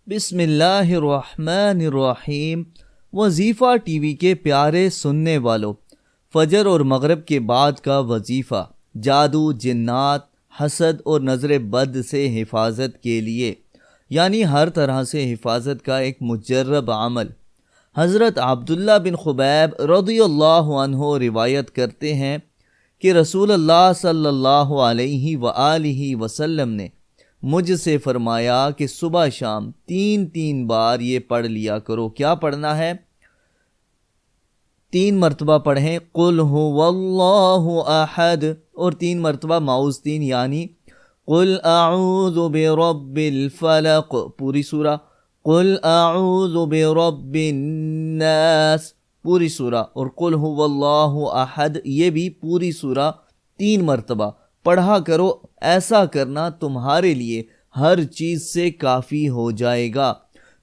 بسم اللہ الرحمن الرحیم۔ وظیفہ ٹی وی کے پیارے سننے والوں، فجر اور مغرب کے بعد کا وظیفہ جادو، جنات، حسد اور نظر بد سے حفاظت کے لیے، یعنی ہر طرح سے حفاظت کا ایک مجرب عمل۔ حضرت عبداللہ بن خبیب رضی اللہ عنہ روایت کرتے ہیں کہ رسول اللہ صلی اللہ علیہ وآلہ وسلم نے مجھ سے فرمایا کہ صبح شام 3 بار یہ پڑھ لیا کرو۔ کیا پڑھنا ہے؟ 3 مرتبہ پڑھیں قل هو اللہ احد، اور 3 مرتبہ معوذتین یعنی قل اعوذ برب الفلق پوری سورہ، قل اعوذ برب الناس پوری سورہ، اور قل هو اللہ احد یہ بھی پوری سورہ 3 مرتبہ پڑھا کرو۔ ایسا کرنا تمہارے لیے ہر چیز سے کافی ہو جائے گا۔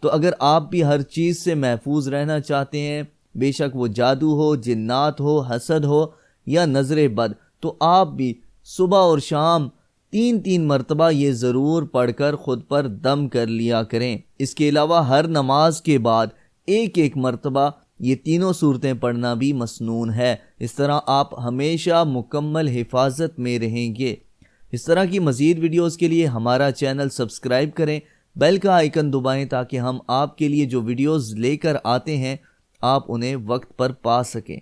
تو اگر آپ بھی ہر چیز سے محفوظ رہنا چاہتے ہیں، بے شک وہ جادو ہو، جنات ہو، حسد ہو یا نظر بد، تو آپ بھی صبح اور شام 3 مرتبہ یہ ضرور پڑھ کر خود پر دم کر لیا کریں۔ اس کے علاوہ ہر نماز کے بعد 1 مرتبہ یہ تینوں صورتیں پڑھنا بھی مسنون ہے۔ اس طرح آپ ہمیشہ مکمل حفاظت میں رہیں گے۔ اس طرح کی مزید ویڈیوز کے لیے ہمارا چینل سبسکرائب کریں، بیل کا آئیکن دبائیں تاکہ ہم آپ کے لیے جو ویڈیوز لے کر آتے ہیں آپ انہیں وقت پر پا سکیں۔